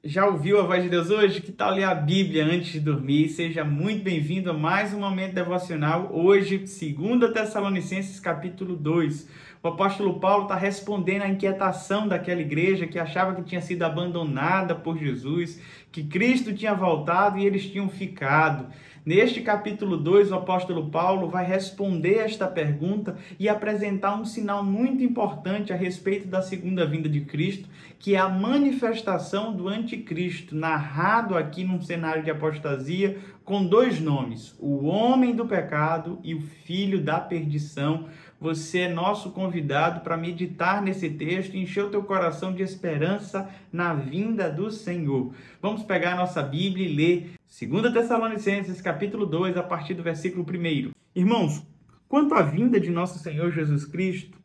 Já ouviu a voz de Deus hoje? Que tal ler a Bíblia antes de dormir? Seja muito bem-vindo a mais um momento devocional. Hoje, 2 Tessalonicenses capítulo 2. O apóstolo Paulo está respondendo à inquietação daquela igreja que achava que tinha sido abandonada por Jesus, que Cristo tinha voltado e eles tinham ficado. Neste capítulo 2, o apóstolo Paulo vai responder esta pergunta e apresentar um sinal muito importante a respeito da segunda vinda de Cristo, que é a manifestação do anticristo, narrado aqui num cenário de apostasia com dois nomes, o homem do pecado e o filho da perdição. Você é nosso convidado para meditar nesse texto e encher o teu coração de esperança na vinda do Senhor. Vamos pegar a nossa Bíblia e ler 2 Tessalonicenses capítulo 2, a partir do versículo 1. Irmãos, quanto à vinda de nosso Senhor Jesus Cristo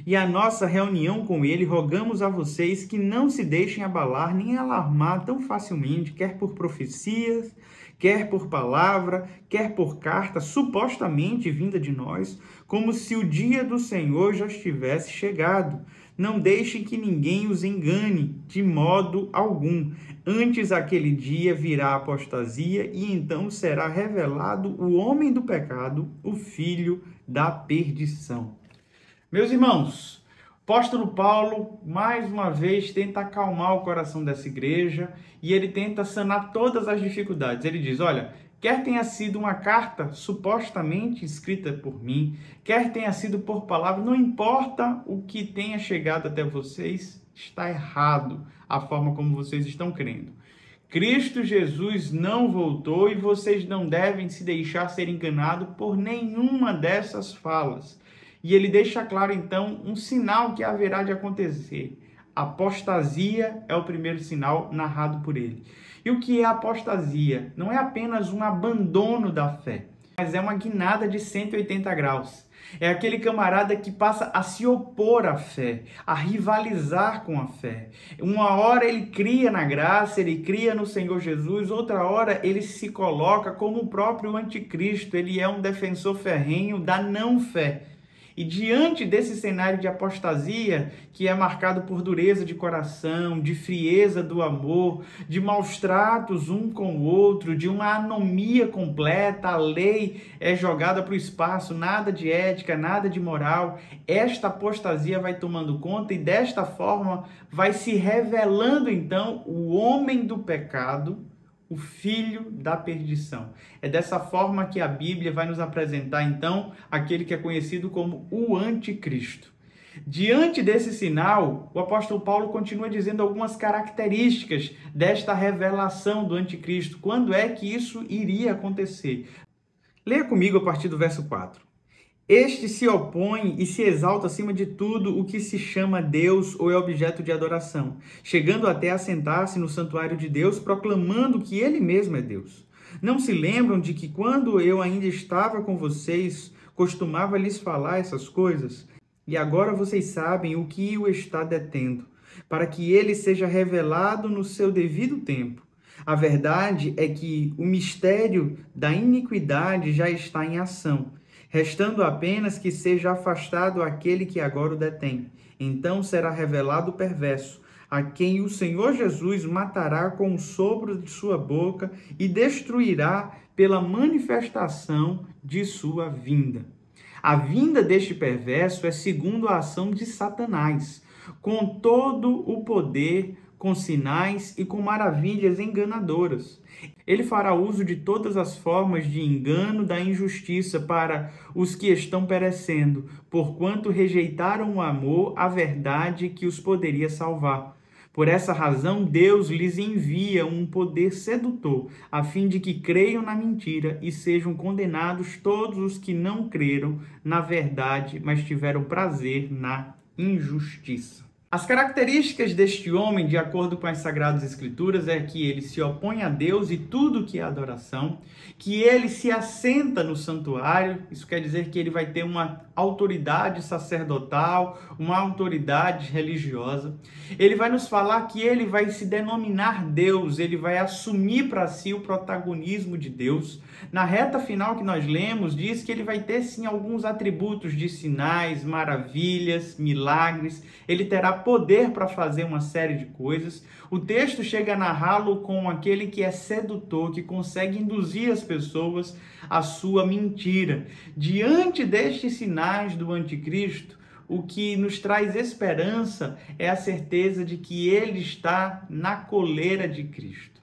e a nossa reunião com Ele, rogamos a vocês que não se deixem abalar nem alarmar tão facilmente, quer por profecias, quer por palavra, quer por carta, supostamente vinda de nós, como se o dia do Senhor já estivesse chegado. Não deixem que ninguém os engane de modo algum. Antes aquele dia virá a apostasia e então será revelado o homem do pecado, o filho da perdição. Meus irmãos, o apóstolo Paulo, mais uma vez, tenta acalmar o coração dessa igreja e ele tenta sanar todas as dificuldades. Ele diz, olha, quer tenha sido uma carta supostamente escrita por mim, quer tenha sido por palavra, não importa o que tenha chegado até vocês, está errado a forma como vocês estão crendo. Cristo Jesus não voltou e vocês não devem se deixar ser enganados por nenhuma dessas falas. E ele deixa claro, então, um sinal que haverá de acontecer. Apostasia é o primeiro sinal narrado por ele. E o que é apostasia? Não é apenas um abandono da fé, mas é uma guinada de 180 graus. É aquele camarada que passa a se opor à fé, a rivalizar com a fé. Uma hora ele cria na graça, ele cria no Senhor Jesus, outra hora ele se coloca como o próprio anticristo, ele é um defensor ferrenho da não-fé. E diante desse cenário de apostasia, que é marcado por dureza de coração, de frieza do amor, de maus tratos um com o outro, de uma anomia completa, a lei é jogada para o espaço, nada de ética, nada de moral, esta apostasia vai tomando conta e desta forma vai se revelando então o homem do pecado, o filho da perdição. É dessa forma que a Bíblia vai nos apresentar, então, aquele que é conhecido como o anticristo. Diante desse sinal, o apóstolo Paulo continua dizendo algumas características desta revelação do anticristo. Quando é que isso iria acontecer? Leia comigo a partir do verso 4. Este se opõe e se exalta acima de tudo o que se chama Deus ou é objeto de adoração, chegando até a sentar-se no santuário de Deus, proclamando que ele mesmo é Deus. Não se lembram de que quando eu ainda estava com vocês, costumava lhes falar essas coisas? E agora vocês sabem o que o está detendo, para que ele seja revelado no seu devido tempo. A verdade é que o mistério da iniquidade já está em ação, restando apenas que seja afastado aquele que agora o detém. Então será revelado o perverso, a quem o Senhor Jesus matará com o sopro de sua boca e destruirá pela manifestação de sua vinda. A vinda deste perverso é segundo a ação de Satanás, com todo o poder, com sinais e com maravilhas enganadoras. Ele fará uso de todas as formas de engano da injustiça para os que estão perecendo, porquanto rejeitaram o amor, a verdade que os poderia salvar. Por essa razão, Deus lhes envia um poder sedutor, a fim de que creiam na mentira e sejam condenados todos os que não creram na verdade, mas tiveram prazer na injustiça. As características deste homem, de acordo com as Sagradas Escrituras, é que ele se opõe a Deus e tudo que é adoração, que ele se assenta no santuário, isso quer dizer que ele vai ter uma autoridade sacerdotal, uma autoridade religiosa. Ele vai nos falar que ele vai se denominar Deus, ele vai assumir para si o protagonismo de Deus. Na reta final que nós lemos, diz que ele vai ter sim alguns atributos de sinais, maravilhas, milagres, ele terá poder para fazer uma série de coisas. O texto chega a narrá-lo como aquele que é sedutor, que consegue induzir as pessoas à sua mentira. Diante destes sinais do anticristo, o que nos traz esperança é a certeza de que ele está na coleira de Cristo.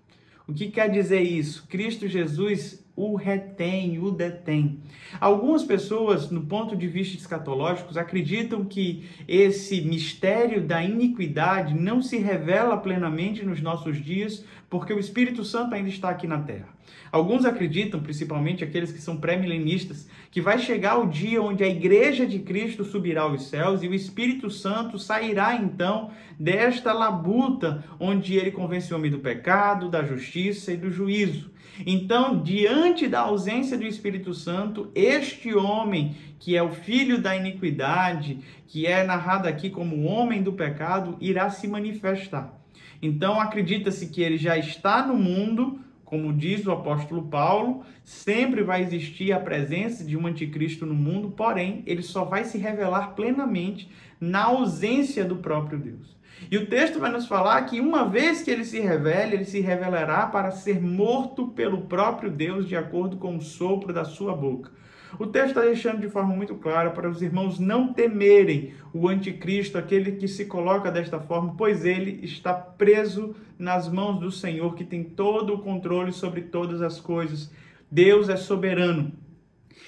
O que quer dizer isso? Cristo Jesus o retém, o detém. Algumas pessoas, no ponto de vista escatológico, acreditam que esse mistério da iniquidade não se revela plenamente nos nossos dias, porque o Espírito Santo ainda está aqui na Terra. Alguns acreditam, principalmente aqueles que são pré-milenistas, que vai chegar o dia onde a igreja de Cristo subirá aos céus e o Espírito Santo sairá então desta labuta onde ele convence o homem do pecado, da justiça e do juízo. Então, diante da ausência do Espírito Santo, este homem, que é o filho da iniquidade, que é narrado aqui como o homem do pecado, irá se manifestar. Então, acredita-se que ele já está no mundo, como diz o apóstolo Paulo, sempre vai existir a presença de um anticristo no mundo, porém, ele só vai se revelar plenamente na ausência do próprio Deus. E o texto vai nos falar que uma vez que ele se revele, ele se revelará para ser morto pelo próprio Deus, de acordo com o sopro da sua boca. O texto está deixando de forma muito clara para os irmãos não temerem o anticristo, aquele que se coloca desta forma, pois ele está preso nas mãos do Senhor, que tem todo o controle sobre todas as coisas. Deus é soberano.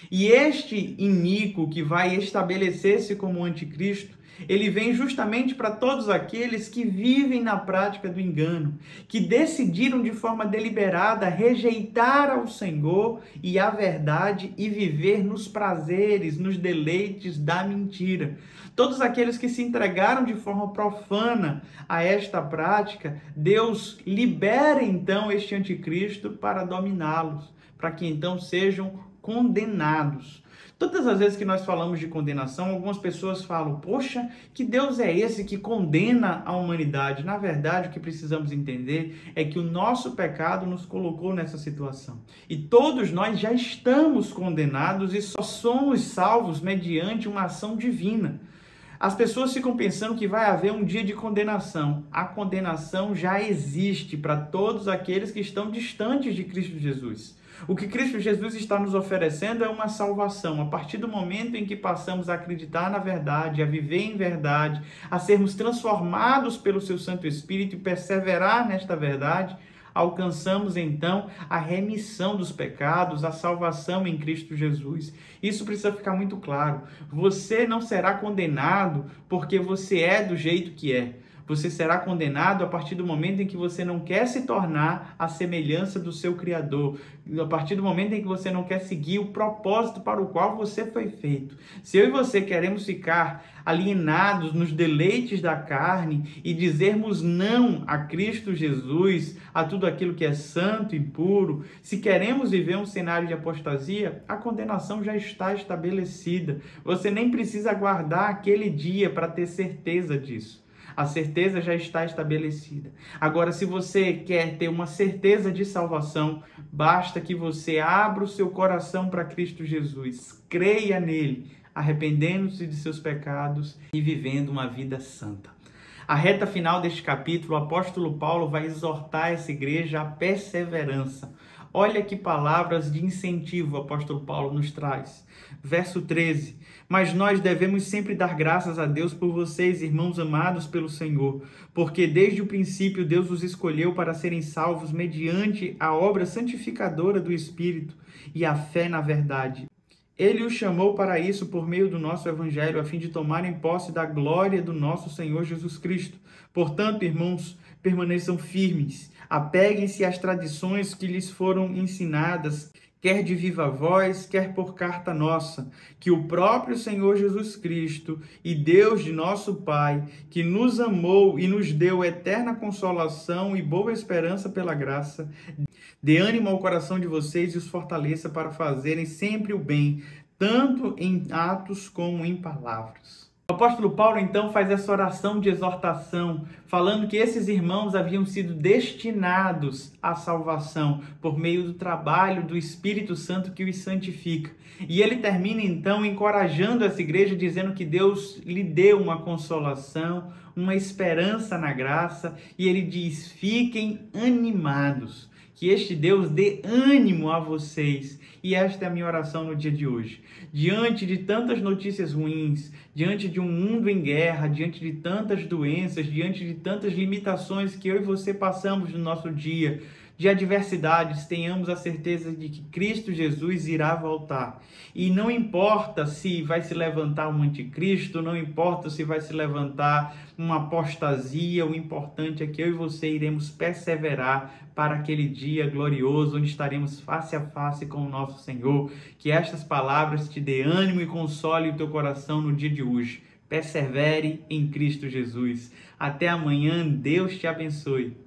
E este iníquo que vai estabelecer-se como anticristo, ele vem justamente para todos aqueles que vivem na prática do engano, que decidiram de forma deliberada rejeitar ao Senhor e a verdade e viver nos prazeres, nos deleites da mentira. Todos aqueles que se entregaram de forma profana a esta prática, Deus libera então este anticristo para dominá-los, para que então sejam condenados. Todas as vezes que nós falamos de condenação, algumas pessoas falam, poxa, que Deus é esse que condena a humanidade? Na verdade, o que precisamos entender é que o nosso pecado nos colocou nessa situação. E todos nós já estamos condenados e só somos salvos mediante uma ação divina. As pessoas ficam pensando que vai haver um dia de condenação. A condenação já existe para todos aqueles que estão distantes de Cristo Jesus. O que Cristo Jesus está nos oferecendo é uma salvação. A partir do momento em que passamos a acreditar na verdade, a viver em verdade, a sermos transformados pelo seu Santo Espírito e perseverar nesta verdade, alcançamos então a remissão dos pecados, a salvação em Cristo Jesus. Isso precisa ficar muito claro. Você não será condenado porque você é do jeito que é. Você será condenado a partir do momento em que você não quer se tornar a semelhança do seu Criador, a partir do momento em que você não quer seguir o propósito para o qual você foi feito. Se eu e você queremos ficar alienados nos deleites da carne e dizermos não a Cristo Jesus, a tudo aquilo que é santo e puro, se queremos viver um cenário de apostasia, a condenação já está estabelecida. Você nem precisa aguardar aquele dia para ter certeza disso. A certeza já está estabelecida. Agora, se você quer ter uma certeza de salvação, basta que você abra o seu coração para Cristo Jesus, creia nele, arrependendo-se de seus pecados e vivendo uma vida santa. A reta final deste capítulo, o apóstolo Paulo vai exortar essa igreja à perseverança. Olha que palavras de incentivo o apóstolo Paulo nos traz. Verso 13. Mas nós devemos sempre dar graças a Deus por vocês, irmãos amados pelo Senhor, porque desde o princípio Deus os escolheu para serem salvos mediante a obra santificadora do Espírito e a fé na verdade. Ele os chamou para isso por meio do nosso Evangelho, a fim de tomarem posse da glória do nosso Senhor Jesus Cristo. Portanto, irmãos, permaneçam firmes, apeguem-se às tradições que lhes foram ensinadas, quer de viva voz, quer por carta nossa, que o próprio Senhor Jesus Cristo e Deus de nosso Pai, que nos amou e nos deu eterna consolação e boa esperança pela graça, dê ânimo ao coração de vocês e os fortaleça para fazerem sempre o bem, tanto em atos como em palavras. O apóstolo Paulo, então, faz essa oração de exortação, falando que esses irmãos haviam sido destinados à salvação por meio do trabalho do Espírito Santo que os santifica. E ele termina, então, encorajando essa igreja, dizendo que Deus lhe deu uma consolação, uma esperança na graça, e ele diz: fiquem animados. Que este Deus dê ânimo a vocês. E esta é a minha oração no dia de hoje. Diante de tantas notícias ruins, diante de um mundo em guerra, diante de tantas doenças, diante de tantas limitações que eu e você passamos no nosso dia, de adversidades, tenhamos a certeza de que Cristo Jesus irá voltar. E não importa se vai se levantar um anticristo, não importa se vai se levantar uma apostasia, o importante é que eu e você iremos perseverar para aquele dia glorioso, onde estaremos face a face com o nosso Senhor. Que estas palavras te dê ânimo e console o teu coração no dia de hoje. Persevere em Cristo Jesus. Até amanhã, Deus te abençoe.